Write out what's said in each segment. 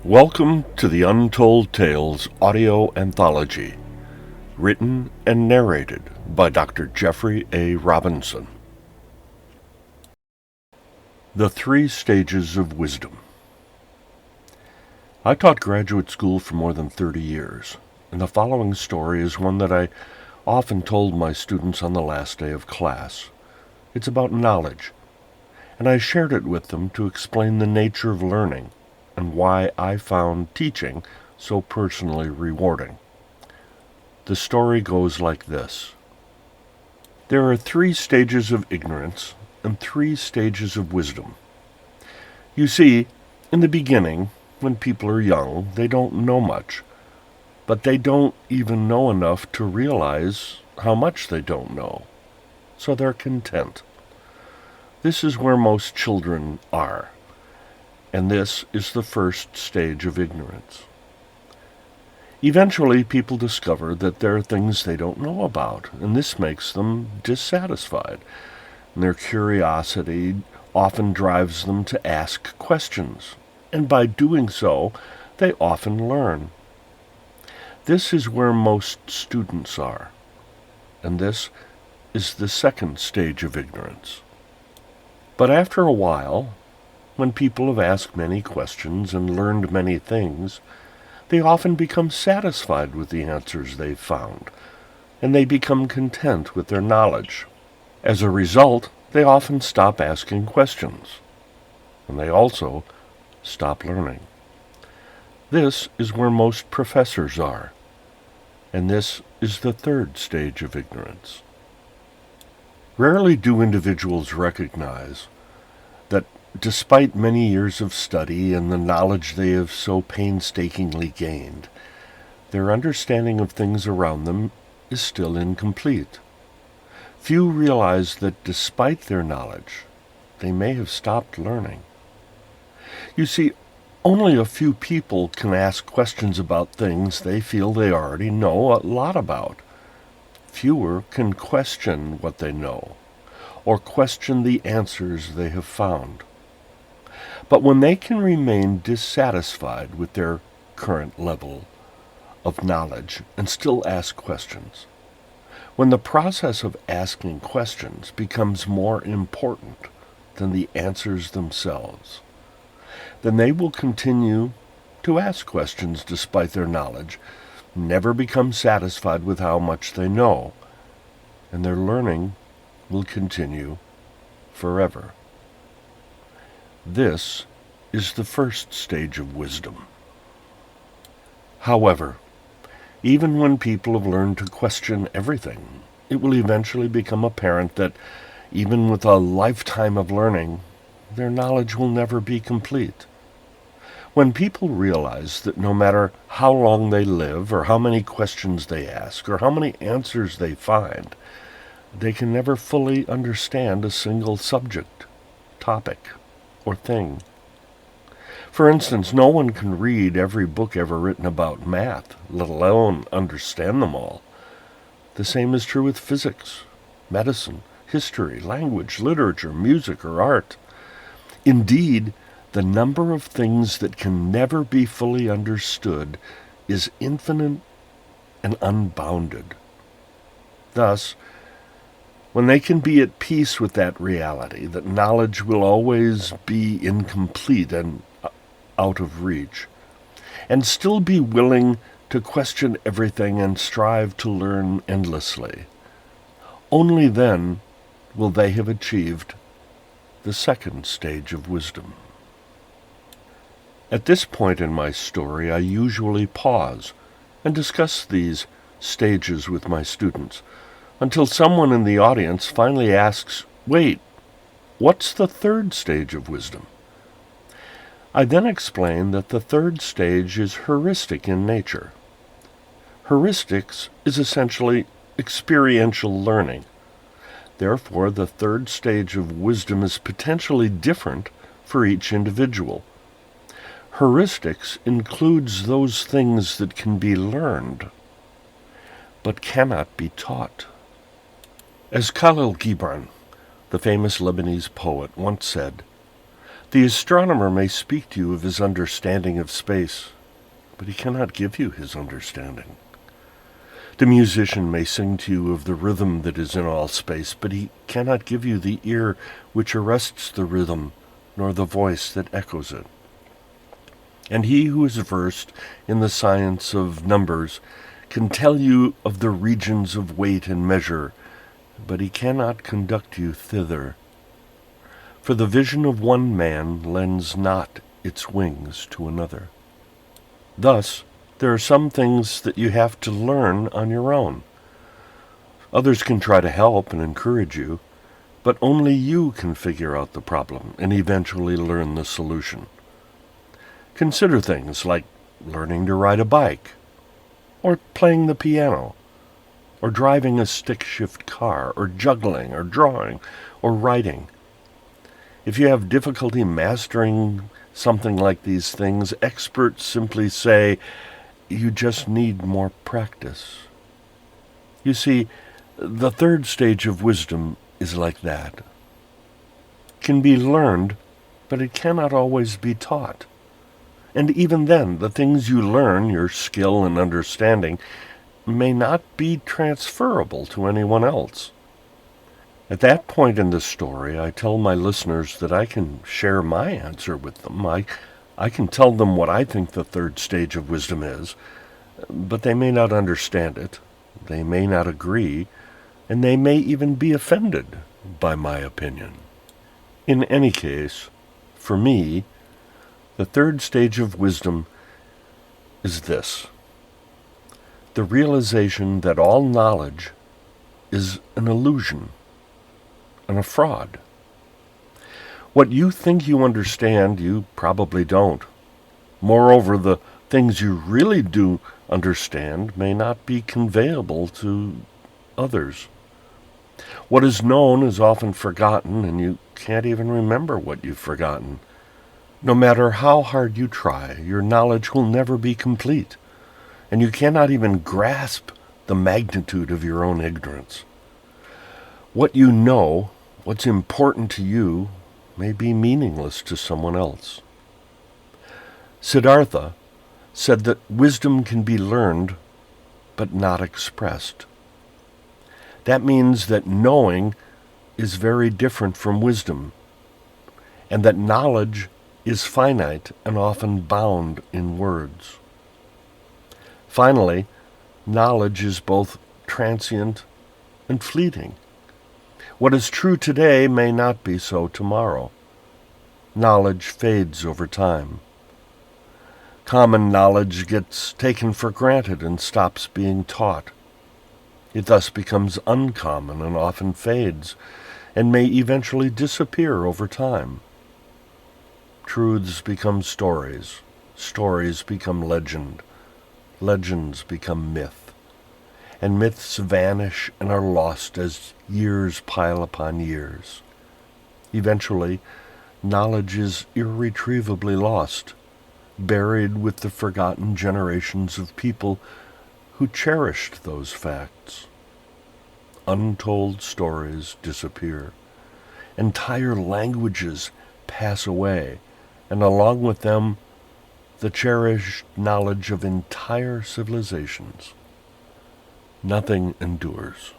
Welcome to the Untold Tales audio anthology, written and narrated by Dr. Jeffrey A. Robinson. The Three Stages of Wisdom. I taught graduate school for more than 30 years, and the following story is one that I often told my students on the last day of class. It's about knowledge, and I shared it with them to explain the nature of learning and why I found teaching so personally rewarding. The story goes like this. There are 3 stages of ignorance and 3 stages of wisdom. You see, in the beginning, when people are young, they don't know much, but they don't even know enough to realize how much they don't know, so they're content. This is where most children are. And this is the first stage of ignorance. Eventually, people discover that there are things they don't know about, and this makes them dissatisfied. And their curiosity often drives them to ask questions, and by doing so, they often learn. This is where most students are, and this is the second stage of ignorance. But after a while, when people have asked many questions and learned many things, they often become satisfied with the answers they've found, and they become content with their knowledge. As a result, they often stop asking questions, and they also stop learning. This is where most professors are, and this is the third stage of ignorance. Rarely do individuals recognize that despite many years of study and the knowledge they have so painstakingly gained, their understanding of things around them is still incomplete. Few realize that despite their knowledge, they may have stopped learning. You see, only a few people can ask questions about things they feel they already know a lot about. Fewer can question what they know, or question the answers they have found. But when they can remain dissatisfied with their current level of knowledge and still ask questions, when the process of asking questions becomes more important than the answers themselves, then they will continue to ask questions despite their knowledge, never become satisfied with how much they know, and their learning will continue forever. This is the first stage of wisdom. However, even when people have learned to question everything, it will eventually become apparent that even with a lifetime of learning, their knowledge will never be complete. When people realize that no matter how long they live, or how many questions they ask, or how many answers they find, they can never fully understand a single subject, topic, or thing. For instance, no one can read every book ever written about math, let alone understand them all. The same is true with physics, medicine, history, language, literature, music, or art. Indeed, the number of things that can never be fully understood is infinite and unbounded. Thus, when they can be at peace with that reality, that knowledge will always be incomplete and out of reach, and still be willing to question everything and strive to learn endlessly, only then will they have achieved the second stage of wisdom. At this point in my story, I usually pause and discuss these stages with my students, until someone in the audience finally asks, "Wait, what's the third stage of wisdom?" I then explain that the third stage is heuristic in nature. Heuristics is essentially experiential learning. Therefore, the third stage of wisdom is potentially different for each individual. Heuristics includes those things that can be learned, but cannot be taught. As Khalil Gibran, the famous Lebanese poet, once said, The astronomer may speak to you of his understanding of space, but he cannot give you his understanding. The musician may sing to you of the rhythm that is in all space, but he cannot give you the ear which arrests the rhythm, nor the voice that echoes it. And he who is versed in the science of numbers can tell you of the regions of weight and measure, but he cannot conduct you thither. For the vision of one man lends not its wings to another. Thus, there are some things that you have to learn on your own. Others can try to help and encourage you, but only you can figure out the problem and eventually learn the solution. Consider things like learning to ride a bike, or playing the piano, or driving a stick-shift car, or juggling, or drawing, or writing. If you have difficulty mastering something like these things, experts simply say, you just need more practice. You see, the third stage of wisdom is like that. It can be learned, but it cannot always be taught. And even then, the things you learn, your skill and understanding, may not be transferable to anyone else. At that point in the story, I tell my listeners that I can share my answer with them. I can tell them what I think the third stage of wisdom is, but they may not understand it, they may not agree, and they may even be offended by my opinion. In any case, for me, the third stage of wisdom is this: the realization that all knowledge is an illusion and a fraud. What you think you understand, you probably don't. Moreover, the things you really do understand may not be conveyable to others. What is known is often forgotten, and you can't even remember what you've forgotten. No matter how hard you try, your knowledge will never be complete, and you cannot even grasp the magnitude of your own ignorance. What you know, what's important to you, may be meaningless to someone else. Siddhartha said that wisdom can be learned, but not expressed. That means that knowing is very different from wisdom, and that knowledge is finite and often bound in words. Finally, knowledge is both transient and fleeting. What is true today may not be so tomorrow. Knowledge fades over time. Common knowledge gets taken for granted and stops being taught. It thus becomes uncommon and often fades, and may eventually disappear over time. Truths become stories, stories become legend, legends become myth, and myths vanish and are lost as years pile upon years. Eventually, knowledge is irretrievably lost, buried with the forgotten generations of people who cherished those facts. Untold stories disappear. Entire languages pass away, and along with them, the cherished knowledge of entire civilizations. Nothing endures.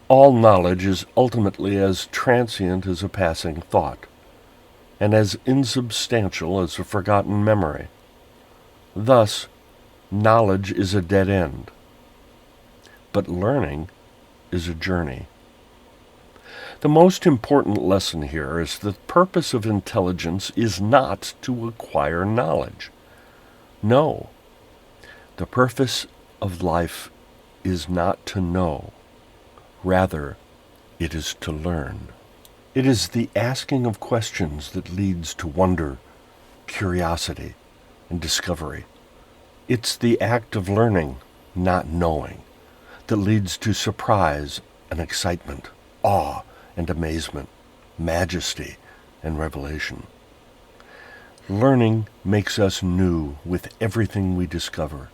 All knowledge is ultimately as transient as a passing thought, and as insubstantial as a forgotten memory. Thus, knowledge is a dead end, but learning is a journey. The most important lesson here is the purpose of intelligence is not to acquire knowledge. No, the purpose of life is not to know. Rather, it is to learn. It is the asking of questions that leads to wonder, curiosity, and discovery. It's the act of learning, not knowing, that leads to surprise and excitement, awe and amazement, majesty and revelation. Learning makes us new with everything we discover,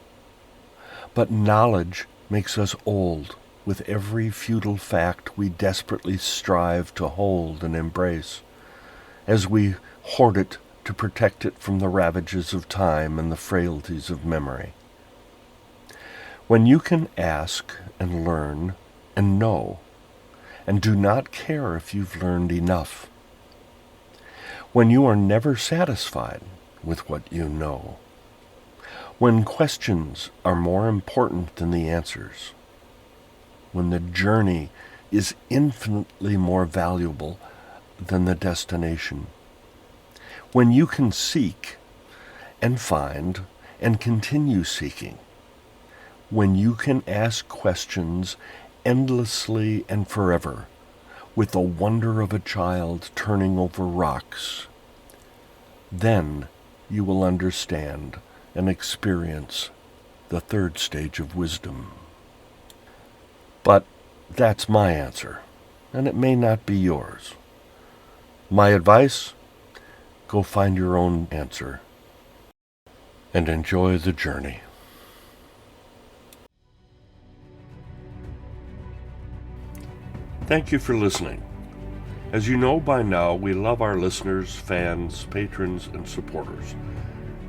but knowledge makes us old with every futile fact we desperately strive to hold and embrace. as we hoard it to protect it from the ravages of time and the frailties of memory. When you can ask and learn and know, and do not care if you've learned enough. When you are never satisfied with what you know. When questions are more important than the answers. When the journey is infinitely more valuable than the destination. When you can seek and find and continue seeking. When you can ask questions endlessly and forever, with the wonder of a child turning over rocks, then you will understand and experience the third stage of wisdom. But that's my answer, and it may not be yours. My advice? Go find your own answer and enjoy the journey. Thank you for listening. As you know by now, we love our listeners, fans, patrons, and supporters.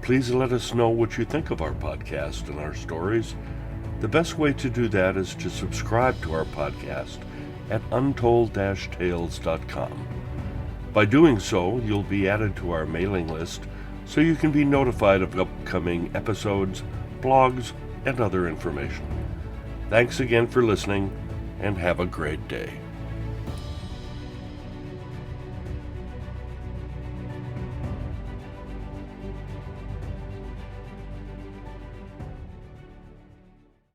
Please let us know what you think of our podcast and our stories. The best way to do that is to subscribe to our podcast at untold-tales.com. By doing so, you'll be added to our mailing list so you can be notified of upcoming episodes, blogs, and other information. Thanks again for listening, and have a great day.